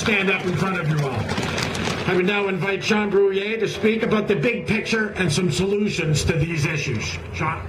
stand up in front of you all. I would now invite Sean Brouillet to speak about the big picture and some solutions to these issues. Sean.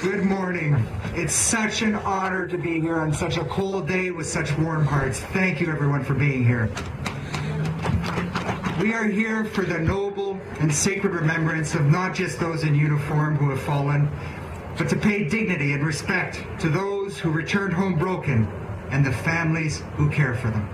Good morning. It's such an honor to be here on such a cold day with such warm hearts. Thank you, everyone, for being here. We are here for the noble and sacred remembrance of not just those in uniform who have fallen, but to pay dignity and respect to those who returned home broken and the families who care for them.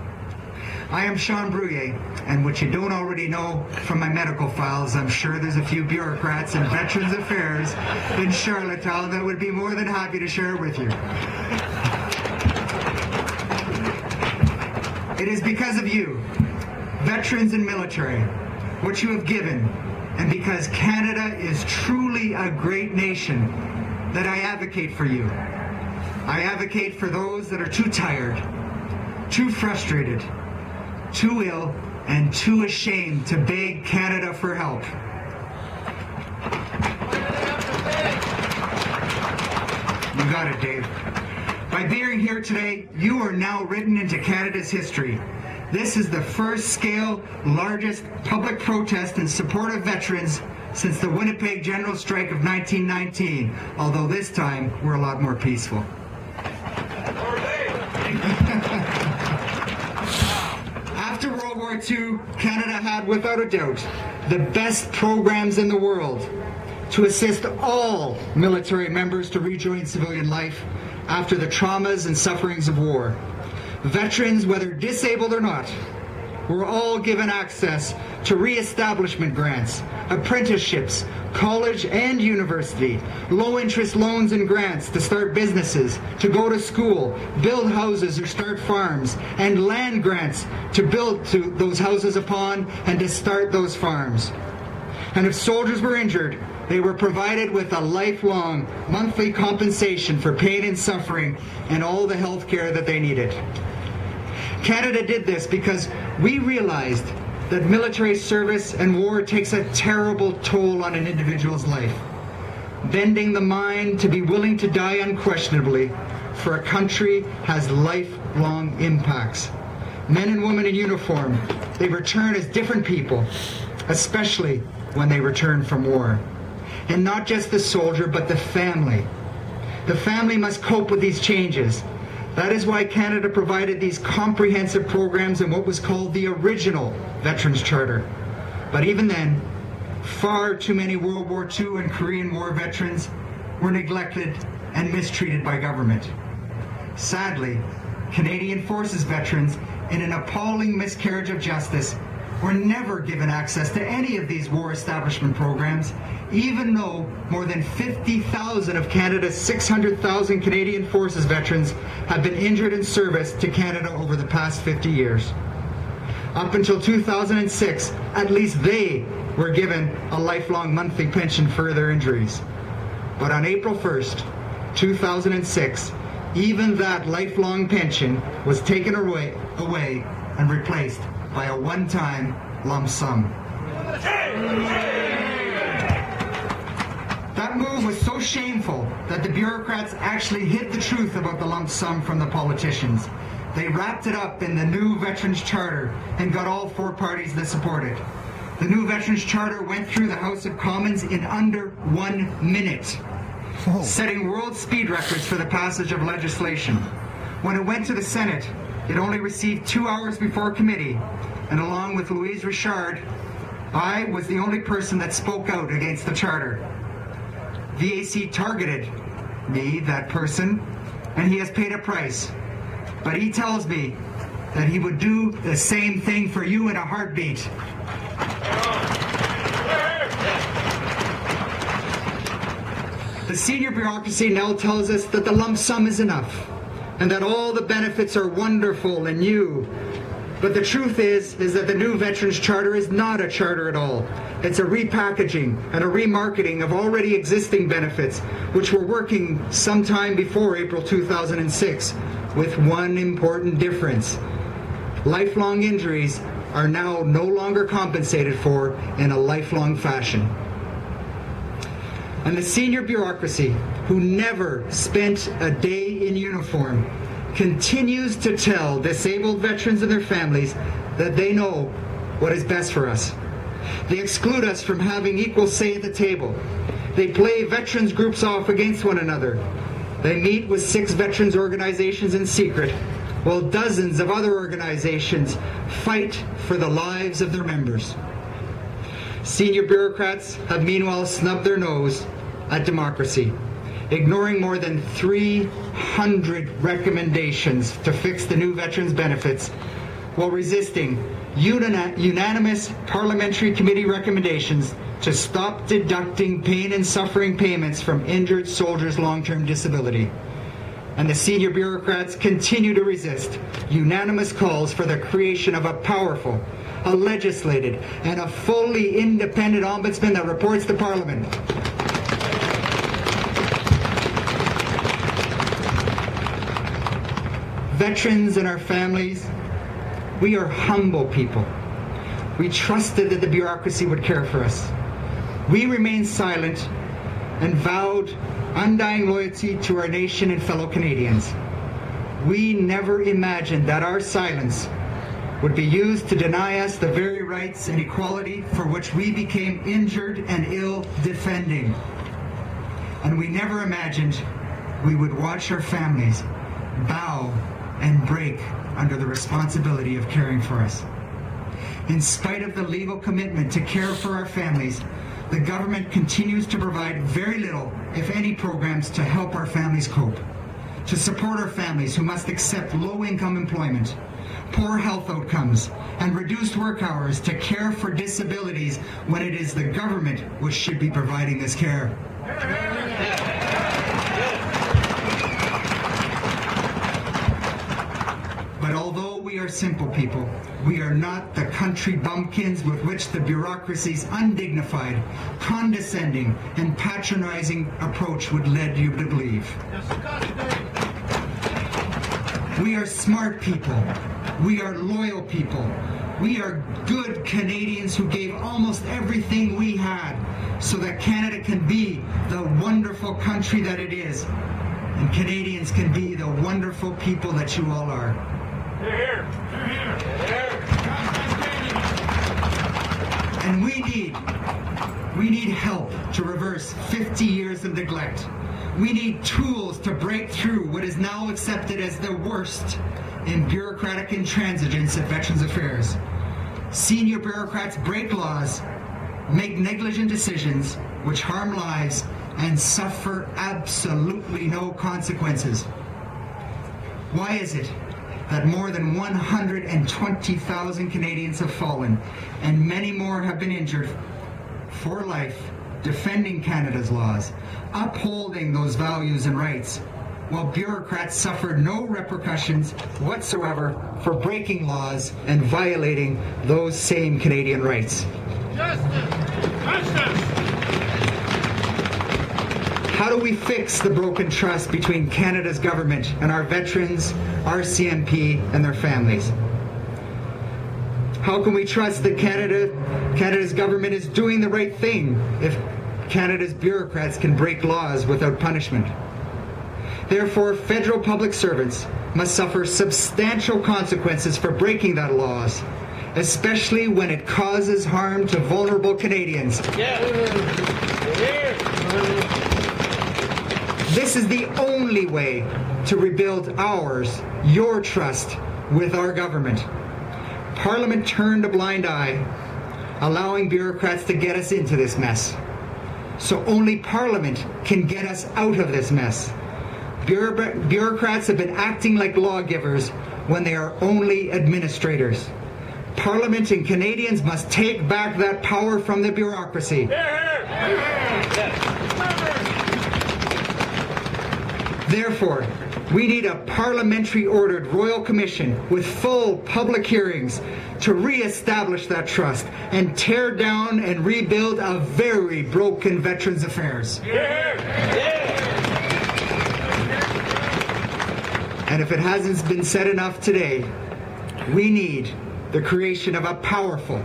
I am Sean Brouillet, and what you don't already know from my medical files, I'm sure there's a few bureaucrats in Veterans Affairs in Charlottetown that would be more than happy to share with you. It is because of you, veterans and military, what you have given, and because Canada is truly a great nation, that I advocate for you. I advocate for those that are too tired, too frustrated, too ill, and too ashamed to beg Canada for help. You got it, Dave. By being here today, you are now written into Canada's history. This is the first-scale, largest public protest in support of veterans since the Winnipeg General Strike of 1919, although this time we're a lot more peaceful. After World War II, Canada had, without a doubt, the best programs in the world to assist all military members to rejoin civilian life after the traumas and sufferings of war. Veterans, whether disabled or not, were all given access to re-establishment grants, apprenticeships, college and university, low-interest loans and grants to start businesses, to go to school, build houses or start farms, and land grants to build those houses upon and to start those farms. And if soldiers were injured, they were provided with a lifelong monthly compensation for pain and suffering and all the health care that they needed. Canada did this because we realized that military service and war takes a terrible toll on an individual's life. Bending the mind to be willing to die unquestionably for a country has lifelong impacts. Men and women in uniform, they return as different people, especially when they return from war. And not just the soldier, but the family. The family must cope with these changes. That is why Canada provided these comprehensive programs in what was called the original Veterans Charter. But even then, far too many World War II and Korean War veterans were neglected and mistreated by government. Sadly, Canadian Forces veterans, in an appalling miscarriage of justice, were never given access to any of these war establishment programs, even though more than 50,000 of Canada's 600,000 Canadian Forces veterans have been injured in service to Canada over the past 50 years. Up until 2006, at least they were given a lifelong monthly pension for their injuries. But on April 1st, 2006, even that lifelong pension was taken away and replaced by a one-time lump sum. That move was so shameful that the bureaucrats actually hid the truth about the lump sum from the politicians. They wrapped it up in the new Veterans Charter and got all four parties to support it. The new Veterans Charter went through the House of Commons in under 1 minute, setting world speed records for the passage of legislation. When it went to the Senate, it only received 2 hours before committee, and along with Louise Richard, I was the only person that spoke out against the Charter. VAC targeted me, that person, and he has paid a price. But he tells me that he would do the same thing for you in a heartbeat. The senior bureaucracy now tells us that the lump sum is enough, and that all the benefits are wonderful and new. But the truth is that the new Veterans Charter is not a charter at all. It's a repackaging and a remarketing of already existing benefits, which were working sometime before April 2006, with one important difference. Lifelong injuries are now no longer compensated for in a lifelong fashion. And the senior bureaucracy, who never spent a day in uniform, uniform continues to tell disabled veterans and their families that they know what is best for us. They exclude us from having equal say at the table. They play veterans groups off against one another. They meet with 6 veterans organizations in secret, while dozens of other organizations fight for the lives of their members. Senior bureaucrats have meanwhile snubbed their nose at democracy, ignoring more than 300 recommendations to fix the new veterans benefits, while resisting unanimous parliamentary committee recommendations to stop deducting pain and suffering payments from injured soldiers' long-term disability. And the senior bureaucrats continue to resist unanimous calls for the creation of a powerful, a legislated, and a fully independent ombudsman that reports to Parliament. Veterans and our families, we are humble people. We trusted that the bureaucracy would care for us. We remained silent and vowed undying loyalty to our nation and fellow Canadians. We never imagined that our silence would be used to deny us the very rights and equality for which we became injured and ill defending. And we never imagined we would watch our families bow and break under the responsibility of caring for us. In spite of the legal commitment to care for our families, the government continues to provide very little, if any, programs to help our families cope, to support our families who must accept low-income employment, poor health outcomes, and reduced work hours to care for disabilities when it is the government which should be providing this care. But although we are simple people, we are not the country bumpkins with which the bureaucracy's undignified, condescending, and patronizing approach would lead you to believe. We are smart people. We are loyal people. We are good Canadians who gave almost everything we had so that Canada can be the wonderful country that it is, and Canadians can be the wonderful people that you all are. And we need help to reverse 50 years of neglect. We need tools to break through what is now accepted as the worst in bureaucratic intransigence at Veterans Affairs. Senior bureaucrats break laws, make negligent decisions which harm lives, and suffer absolutely no consequences. Why is it that more than 120,000 Canadians have fallen and many more have been injured for life defending Canada's laws, upholding those values and rights, while bureaucrats suffered no repercussions whatsoever for breaking laws and violating those same Canadian rights? Justice! How do we fix the broken trust between Canada's government and our veterans, RCMP, and their families? How can we trust that Canada's government is doing the right thing if Canada's bureaucrats can break laws without punishment? Therefore, federal public servants must suffer substantial consequences for breaking that laws, especially when it causes harm to vulnerable Canadians. This is the only way to rebuild your trust with our government. Parliament turned a blind eye, allowing bureaucrats to get us into this mess. So only Parliament can get us out of this mess. Bureaucrats have been acting like lawgivers when they are only administrators. Parliament and Canadians must take back that power from the bureaucracy. Therefore, we need a parliamentary-ordered Royal Commission with full public hearings to re-establish that trust and tear down and rebuild a very broken Veterans Affairs. And if it hasn't been said enough today, we need the creation of a powerful,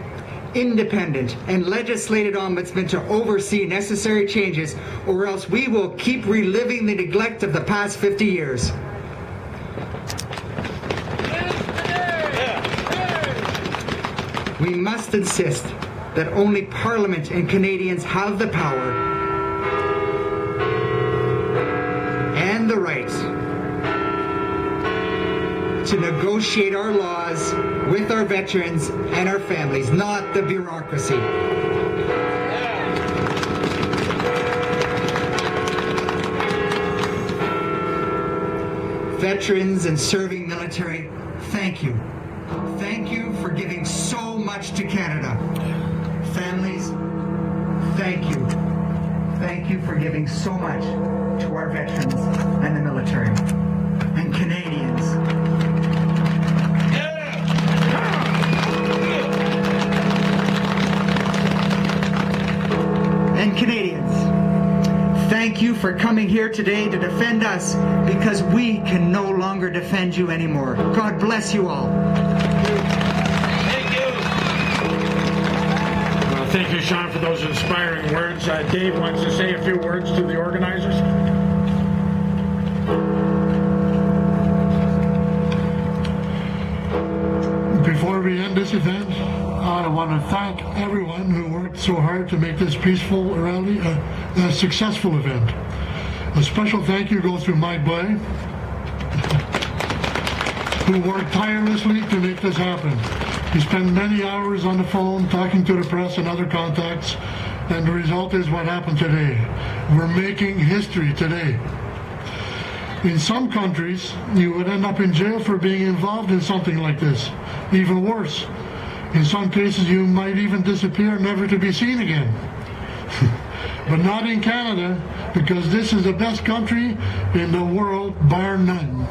independent, and legislated ombudsman to oversee necessary changes, or else we will keep reliving the neglect of the past 50 years. We must insist that only Parliament and Canadians have the power and the right to negotiate our laws with our veterans and our families, not the bureaucracy. Veterans and serving military, thank you. Thank you for giving so much to Canada. Families, thank you. Thank you for giving so much to our veterans and the military. And Canadians. And Canadians, thank you for coming here today to defend us, because we can no longer defend you anymore. God bless you all. Thank you, Sean, for those inspiring words. Dave wants to say a few words to the organizers. Before we end this event, I want to thank everyone who worked so hard to make this peaceful rally a successful event. A special thank you goes to Mike Blay, who worked tirelessly to make this happen. He spent many hours on the phone talking to the press and other contacts, and the result is what happened today. We're making history today. In some countries, you would end up in jail for being involved in something like this. Even worse, in some cases you might even disappear, never to be seen again. But not in Canada, because this is the best country in the world, bar none.